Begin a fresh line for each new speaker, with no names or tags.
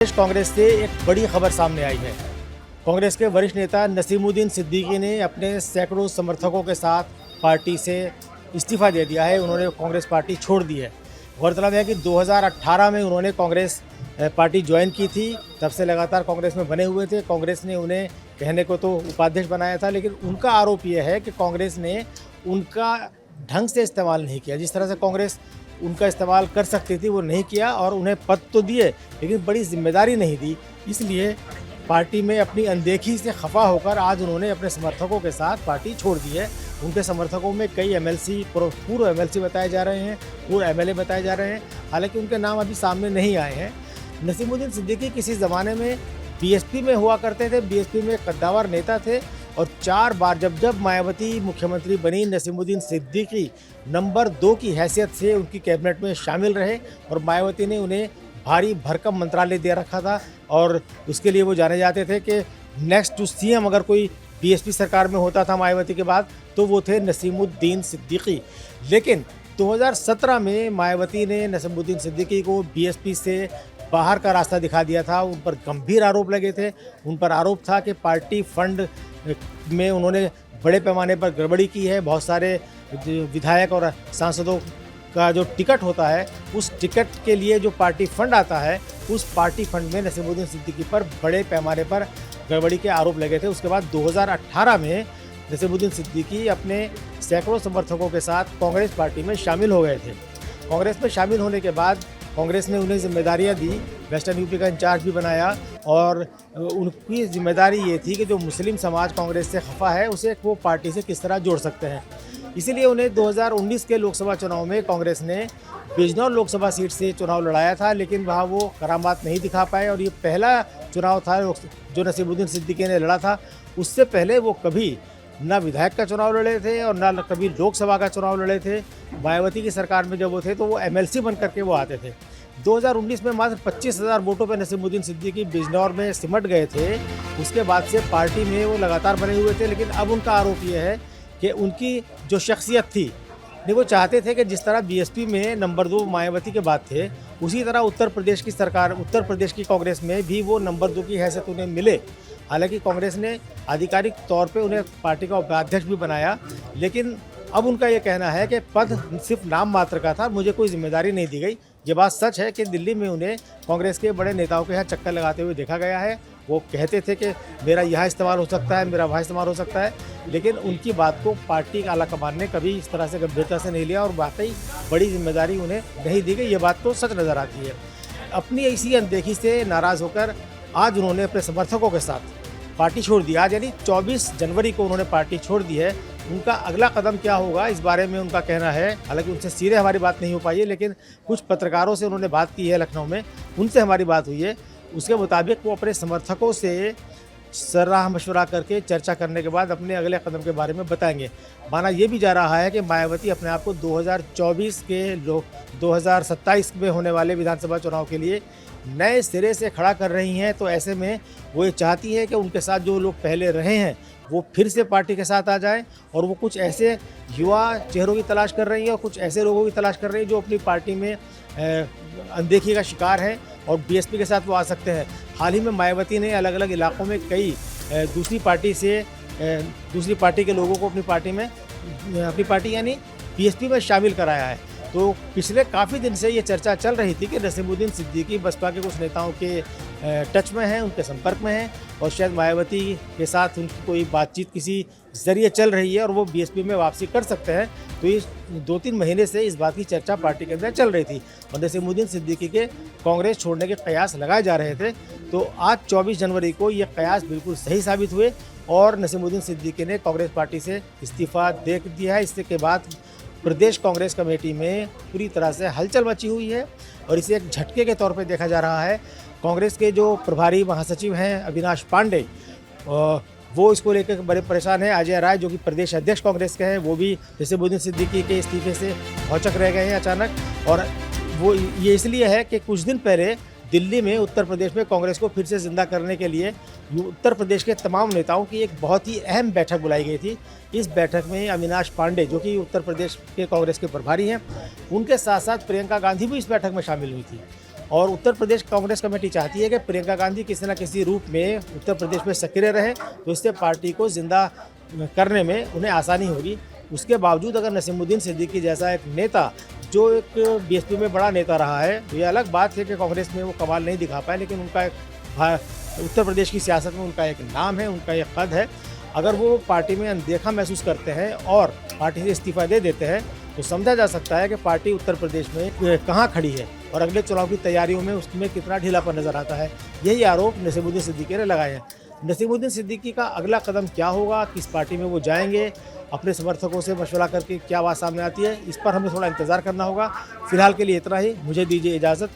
प्रदेश कांग्रेस से एक बड़ी खबर सामने आई है। कांग्रेस के वरिष्ठ नेता नसीमुद्दीन सिद्दीकी ने अपने सैकड़ों समर्थकों के साथ पार्टी से इस्तीफा दे दिया है। उन्होंने कांग्रेस पार्टी छोड़ दी है। गौरतलब है कि 2018 में उन्होंने कांग्रेस पार्टी ज्वाइन की थी। तब से लगातार कांग्रेस में बने हुए थे। कांग्रेस ने उन्हें कहने को तो उपाध्यक्ष बनाया था, लेकिन उनका आरोप यह है कि कांग्रेस ने उनका ढंग से इस्तेमाल नहीं किया। जिस तरह से कांग्रेस उनका इस्तेमाल कर सकती थी वो नहीं किया, और उन्हें पद तो दिए लेकिन बड़ी जिम्मेदारी नहीं दी। इसलिए पार्टी में अपनी अनदेखी से खफा होकर आज उन्होंने अपने समर्थकों के साथ पार्टी छोड़ दी है। उनके समर्थकों में कई एमएलसी, पूर्व एमएलसी बताए जा रहे हैं, पूर्व एमएलए बताए जा रहे हैं। हालांकि उनके नाम अभी सामने नहीं आए हैं। नसीमुद्दीन सिद्दीकी किसी ज़माने में बीएसपी में हुआ करते थे। बीएसपी में कद्दावर नेता थे और 4 बार जब मायावती मुख्यमंत्री बनी, नसीमुद्दीन सिद्दीकी नंबर 2 की हैसियत से उनकी कैबिनेट में शामिल रहे और मायावती ने उन्हें भारी भरकम मंत्रालय दे रखा था। और उसके लिए वो जाने जाते थे कि नेक्स्ट टू सीएम अगर कोई बीएसपी सरकार में होता था मायावती के बाद तो वो थे नसीमुद्दीन सिद्दीकी। लेकिन 2017 में मायावती ने नसीमुद्दीन सिद्दीकी को बीएसपी से बाहर का रास्ता दिखा दिया था। उन पर गंभीर आरोप लगे थे। उन पर आरोप था कि पार्टी फंड में उन्होंने बड़े पैमाने पर गड़बड़ी की है। बहुत सारे विधायक और सांसदों का जो टिकट होता है, उस टिकट के लिए जो पार्टी फंड आता है, उस पार्टी फंड में नसीमुद्दीन सिद्दीकी पर बड़े पैमाने पर गड़बड़ी के आरोप लगे थे। उसके बाद 2018 में नसीमुद्दीन सिद्दीकी अपने सैकड़ों समर्थकों के साथ कांग्रेस पार्टी में शामिल हो गए थे। कांग्रेस में शामिल होने के बाद कांग्रेस ने उन्हें जिम्मेदारियां दी, वेस्टर्न यूपी का इंचार्ज भी बनाया, और उनकी जिम्मेदारी ये थी कि जो मुस्लिम समाज कांग्रेस से खफा है उसे वो पार्टी से किस तरह जोड़ सकते हैं। इसीलिए उन्हें 2019 के लोकसभा चुनाव में कांग्रेस ने बिजनौर लोकसभा सीट से चुनाव लड़ाया था, लेकिन वहाँ वो करामात नहीं दिखा पाए। और ये पहला चुनाव था जो नसीमुद्दीन सिद्दीकी ने लड़ा था। उससे पहले वो कभी ना विधायक का चुनाव लड़े थे और ना कभी लोकसभा का चुनाव लड़े थे। मायावती की सरकार में जब वो थे तो वो एमएलसी बन करके वो आते थे। 2019 में मात्र 25,000 वोटों पर नसीमुद्दीन सिद्दीकी बिजनौर में सिमट गए थे। उसके बाद से पार्टी में वो लगातार बने हुए थे। लेकिन अब उनका आरोप ये है कि उनकी जो शख्सियत थी, नहीं, वो चाहते थे कि जिस तरह बीएसपी में नंबर 2 मायावती के बाद थे, उसी तरह उत्तर प्रदेश की सरकार, उत्तर प्रदेश की कांग्रेस में भी वो नंबर 2 की हैसियत उन्हें मिले। हालांकि कांग्रेस ने आधिकारिक तौर पे उन्हें पार्टी का उपाध्यक्ष भी बनाया, लेकिन अब उनका ये कहना है कि पद सिर्फ नाम मात्र का था, मुझे कोई जिम्मेदारी नहीं दी गई। ये बात सच है कि दिल्ली में उन्हें कांग्रेस के बड़े नेताओं के यहाँ चक्कर लगाते हुए देखा गया है। वो कहते थे कि मेरा यहाँ इस्तेमाल हो सकता है, मेरा वहाँ इस्तेमाल हो सकता है, लेकिन उनकी बात को पार्टी का आला कमान ने कभी इस तरह से गंभीरता से नहीं लिया और वाकई बड़ी जिम्मेदारी उन्हें नहीं दी गई। ये बात तो सच नज़र आती है। अपनी इसी अनदेखी से नाराज़ होकर आज उन्होंने अपने समर्थकों के साथ पार्टी छोड़ दी। आज यानी 24 जनवरी को उन्होंने पार्टी छोड़ दी है। उनका अगला कदम क्या होगा इस बारे में उनका कहना है, हालांकि उनसे सीधे हमारी बात नहीं हो पाई है, लेकिन कुछ पत्रकारों से उन्होंने बात की है लखनऊ में, उनसे हमारी बात हुई है। उसके मुताबिक वो अपने समर्थकों से सलाह मशवरा करके चर्चा करने के बाद अपने अगले कदम के बारे में बताएंगे। माना ये भी जा रहा है कि मायावती अपने आप को 2024 के 2027 में होने वाले विधानसभा चुनाव के लिए नए सिरे से खड़ा कर रही हैं। तो ऐसे में वो ये चाहती है कि उनके साथ जो लोग पहले रहे हैं वो फिर से पार्टी के साथ आ जाएं, और वो कुछ ऐसे युवा चेहरों की तलाश कर रही है और कुछ ऐसे लोगों की तलाश कर रही है जो अपनी पार्टी में अनदेखी का शिकार हैं और बीएसपी के साथ वो आ सकते हैं। हाल ही में मायावती ने अलग अलग इलाकों में कई दूसरी पार्टी के लोगों को अपनी पार्टी यानी बीएसपी में शामिल कराया है। तो पिछले काफ़ी दिन से ये चर्चा चल रही थी कि नसीमुद्दीन सिद्दीकी बसपा के कुछ नेताओं के टच में हैं, उनके संपर्क में हैं, और शायद मायावती के साथ उनकी कोई बातचीत किसी ज़रिए चल रही है और वो बीएसपी में वापसी कर सकते हैं। तो इस 2-3 महीने से इस बात की चर्चा पार्टी के अंदर चल रही थी और नसीमुद्दीन सिद्दीकी के कांग्रेस छोड़ने के कयास लगाए जा रहे थे। तो आज 24 जनवरी को ये कयास बिल्कुल सही साबित हुए और नसीमुद्दीन सिद्दीकी ने कांग्रेस पार्टी से इस्तीफा दे दिया है। इसके बाद प्रदेश कांग्रेस कमेटी में पूरी तरह से हलचल मची हुई है और इसे एक झटके के तौर पे देखा जा रहा है। कांग्रेस के जो प्रभारी महासचिव हैं अविनाश पांडे, वो इसको लेकर बड़े परेशान हैं। अजय राय जो कि प्रदेश अध्यक्ष कांग्रेस के हैं, वो भी नसीमुद्दीन सिद्दीकी के इस्तीफे से भौचक रह गए हैं अचानक। और वो ये इसलिए है कि कुछ दिन पहले दिल्ली में उत्तर प्रदेश में कांग्रेस को फिर से जिंदा करने के लिए उत्तर प्रदेश के तमाम नेताओं की एक बहुत ही अहम बैठक बुलाई गई थी। इस बैठक में अविनाश पांडे जो कि उत्तर प्रदेश के कांग्रेस के प्रभारी हैं, उनके साथ साथ प्रियंका गांधी भी इस बैठक में शामिल हुई थी। और उत्तर प्रदेश कांग्रेस कमेटी चाहती है कि प्रियंका गांधी किसी न किसी रूप में उत्तर प्रदेश में सक्रिय रहे, तो इससे पार्टी को जिंदा करने में उन्हें आसानी होगी। उसके बावजूद अगर नसीमुद्दीन सिद्दीकी जैसा एक नेता, जो एक बीएसपी में बड़ा नेता रहा है, ये अलग बात है कि कांग्रेस में वो कमाल नहीं दिखा पाए, लेकिन उनका एक उत्तर प्रदेश की सियासत में उनका एक नाम है, उनका एक कद है। अगर वो पार्टी में अनदेखा महसूस करते हैं और पार्टी से इस्तीफा दे देते हैं, तो समझा जा सकता है कि पार्टी उत्तर प्रदेश में कहाँ खड़ी है और अगले चुनाव की तैयारियों में उसमें कितना ढीलापन नजर आता है। यही आरोप नसीमुद्दीन सिद्दीकी ने लगाए हैं। नसीमुद्दीन सिद्दीकी का अगला कदम क्या होगा, किस पार्टी में वो जाएंगे, अपने समर्थकों से मशवरा करके क्या बात सामने आती है, इस पर हमें थोड़ा इंतजार करना होगा। फिलहाल के लिए इतना ही, मुझे दीजिए इजाज़त।